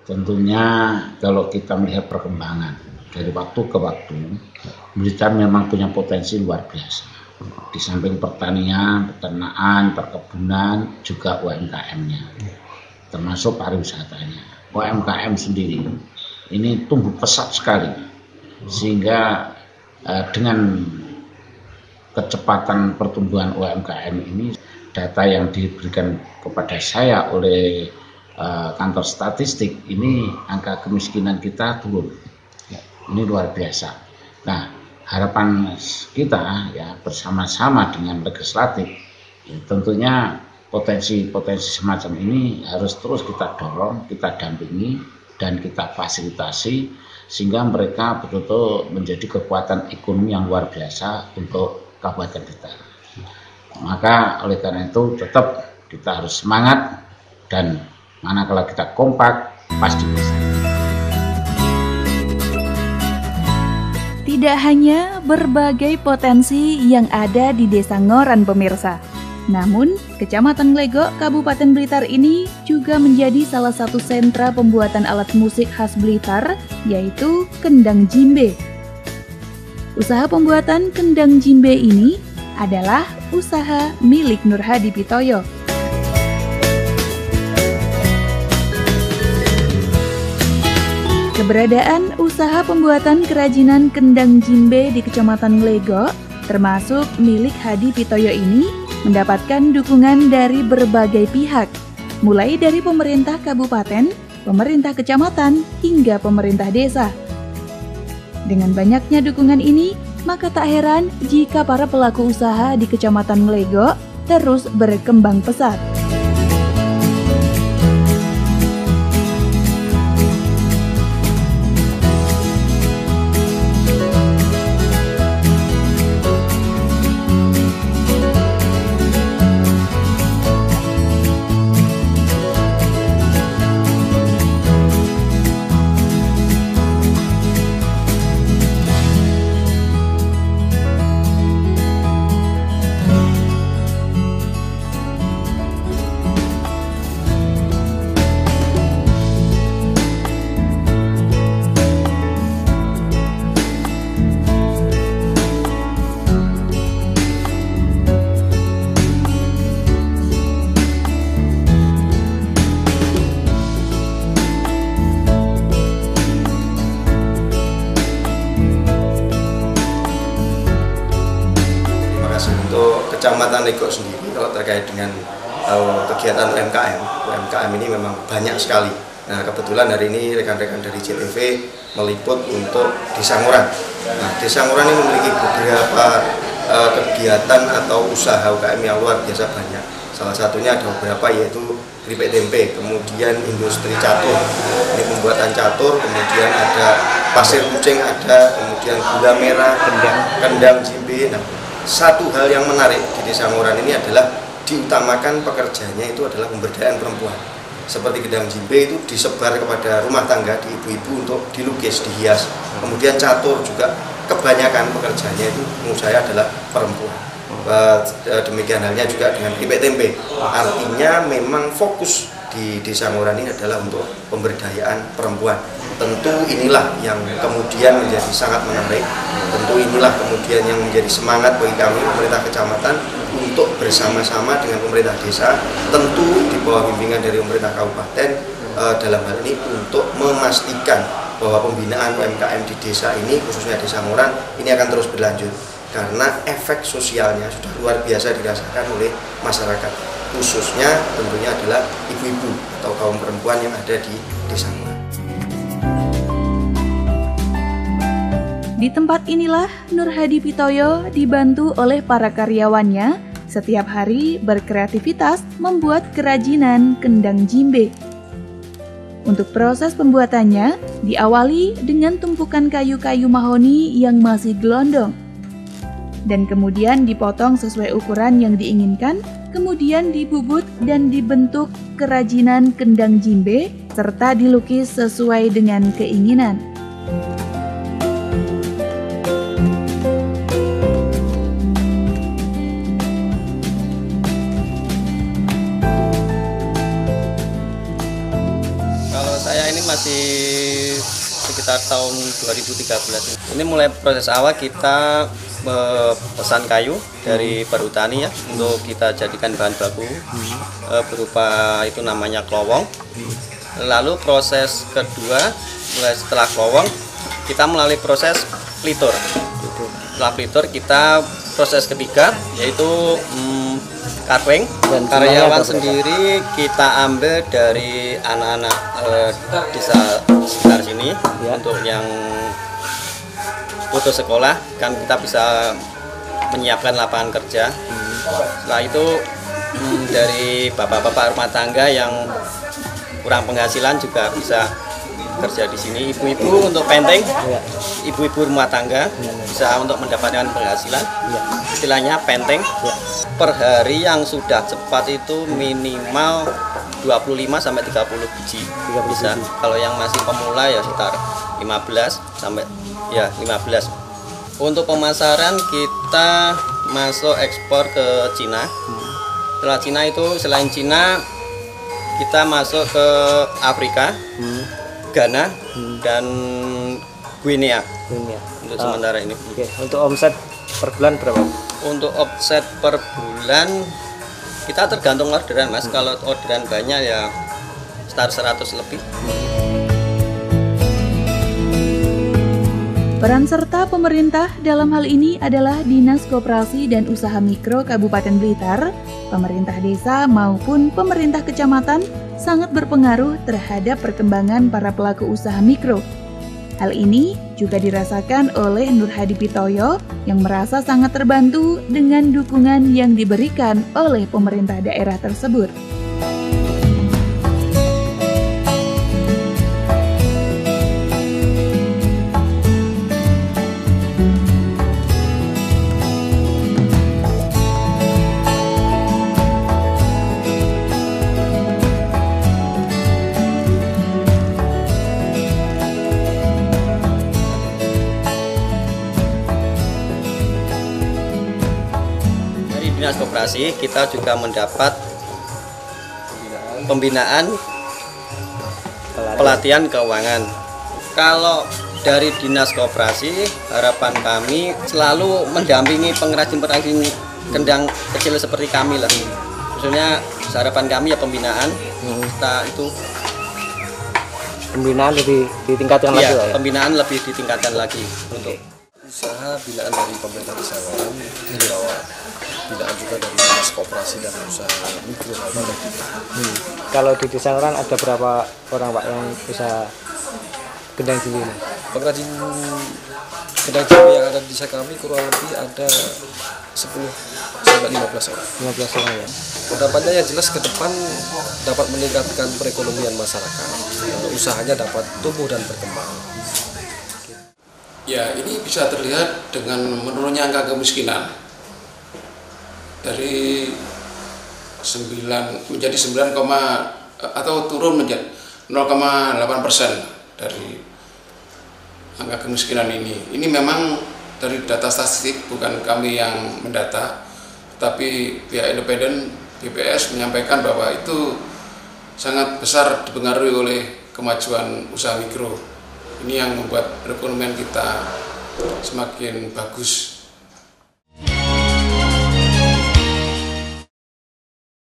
Tentunya kalau kita melihat perkembangan dari waktu ke waktu, Blitar memang punya potensi luar biasa. Di samping pertanian, peternakan, perkebunan, juga UMKM-nya, termasuk pariwisatanya. UMKM sendiri ini tumbuh pesat sekali, sehingga dengan kecepatan pertumbuhan UMKM ini, data yang diberikan kepada saya oleh kantor statistik ini, angka kemiskinan kita turun. Ini luar biasa. Nah, harapan kita ya bersama-sama dengan legislatif, ya, tentunya potensi-potensi semacam ini harus terus kita dorong, kita dampingi, dan kita fasilitasi sehingga mereka betul-betul menjadi kekuatan ekonomi yang luar biasa untuk Kabupaten Blitar. Maka oleh karena itu tetap kita harus semangat, dan manakala kita kompak pasti bisa. Tidak hanya berbagai potensi yang ada di Desa Ngoran pemirsa, namun Kecamatan Glegok, Kabupaten Blitar ini juga menjadi salah satu sentra pembuatan alat musik khas Blitar, yaitu kendang jimbe. Usaha pembuatan kendang jimbe ini adalah usaha milik Nur Hadi Pitoyo. Keberadaan usaha pembuatan kerajinan kendang jimbe di Kecamatan Glegok, termasuk milik Hadi Pitoyo ini, mendapatkan dukungan dari berbagai pihak, mulai dari pemerintah kabupaten, pemerintah kecamatan, hingga pemerintah desa. Dengan banyaknya dukungan ini, maka tak heran jika para pelaku usaha di Kecamatan Glegok terus berkembang pesat. Kecamatan Glegok sendiri kalau terkait dengan kegiatan UMKM ini memang banyak sekali. Nah, kebetulan hari ini rekan-rekan dari JTV meliput untuk Desa Ngoran. Nah, Desa Ngoran ini memiliki beberapa kegiatan atau usaha UMKM yang luar biasa banyak. Salah satunya ada beberapa, yaitu keripik tempe, kemudian industri catur, ini pembuatan catur, kemudian ada pasir kucing, ada kemudian gula merah, kendang jimbe. Nah, satu hal yang menarik di Desa Ngoran ini adalah diutamakan pekerjanya itu adalah pemberdayaan perempuan. Seperti kendang jimbe itu disebar kepada rumah tangga di ibu-ibu untuk dilukis, dihias. Kemudian catur juga kebanyakan pekerjanya itu menurut saya adalah perempuan. Demikian halnya juga dengan keripik tempe. Artinya memang fokus di Desa Ngoran ini adalah untuk pemberdayaan perempuan. Tentu inilah yang kemudian menjadi sangat menarik. Tentu inilah kemudian yang menjadi semangat bagi kami pemerintah kecamatan untuk bersama-sama dengan pemerintah desa, tentu di bawah bimbingan dari pemerintah kabupaten, dalam hal ini untuk memastikan bahwa pembinaan UMKM di desa ini, khususnya Desa Ngoran, ini akan terus berlanjut. Karena efek sosialnya sudah luar biasa dirasakan oleh masyarakat, khususnya tentunya adalah ibu-ibu atau kaum perempuan yang ada di Desa Ngoran. Di tempat inilah Nur Hadi Pitoyo dibantu oleh para karyawannya setiap hari berkreativitas membuat kerajinan kendang jimbe. Untuk proses pembuatannya diawali dengan tumpukan kayu-kayu mahoni yang masih gelondong, dan kemudian dipotong sesuai ukuran yang diinginkan, kemudian dibubut dan dibentuk kerajinan kendang jimbe serta dilukis sesuai dengan keinginan. masih sekitar tahun 2013. Ini mulai proses awal kita pesan kayu dari perhutani ya, untuk kita jadikan bahan baku berupa itu namanya klowong. Lalu proses kedua, mulai setelah klowong kita melalui proses plitur. Setelah plitur kita proses ketiga yaitu carving. Dan karyawan sendiri kita ambil dari anak-anak desa sekitar sini ya. Untuk yang putus sekolah kan kita bisa menyiapkan lapangan kerja. Setelah itu dari bapak-bapak rumah tangga yang kurang penghasilan juga bisa kerja di sini. Ibu-ibu untuk penting, ibu-ibu rumah tangga bisa untuk mendapatkan penghasilan. Istilahnya penting. Per hari yang sudah cepat itu minimal 25 sampai 30 biji bisa. Kalau yang masih pemula ya sekitar 15 sampai 15. Untuk pemasaran kita masuk ekspor ke Cina. Setelah Cina itu, selain Cina kita masuk ke Afrika, Ghana dan Guinea. Untuk sementara ini. Oke. Untuk omset per bulan berapa? Untuk omset per bulan kita tergantung orderan Mas. Kalau orderan banyak ya sekitar 100 lebih. Peran serta pemerintah dalam hal ini adalah Dinas Koperasi dan Usaha Mikro Kabupaten Blitar, pemerintah desa maupun pemerintah kecamatan sangat berpengaruh terhadap perkembangan para pelaku usaha mikro. Hal ini juga dirasakan oleh Nur Hadi Pitoyo yang merasa sangat terbantu dengan dukungan yang diberikan oleh pemerintah daerah tersebut. Dinas Koperasi kita juga mendapat pembinaan pelatihan keuangan. Kalau dari Dinas Koperasi, harapan kami selalu mendampingi pengrajin-pengrajin kendang kecil seperti kami lah. Maksudnya harapan kami ya pembinaan. Kita itu pembinaan lebih ditingkatkan lagi ya? Pembinaan lebih ditingkatkan lagi untuk usaha binaan dari pemerintah desa Ngaran, di bawah binaan juga dari Dinas Koperasi dan Usaha Mikro Kabupaten Blitar. Kalau di desa Ngaran ada berapa orang Pak yang usaha kendang jimbe ini? Pengrajin kendang jimbe yang ada di desa kami kurang lebih ada 10 sampai 15 orang. 15 orang ya. Harapannya yang jelas ke depan dapat meningkatkan perekonomian masyarakat, usahanya dapat tumbuh dan berkembang. Ya, ini bisa terlihat dengan menurunnya angka kemiskinan dari 9 menjadi 9, atau turun menjadi 0,8% dari angka kemiskinan ini. Ini memang dari data statistik, bukan kami yang mendata, tapi pihak independen BPS menyampaikan bahwa itu sangat besar dipengaruhi oleh kemajuan usaha mikro. Ini yang membuat perekonomian kita semakin bagus.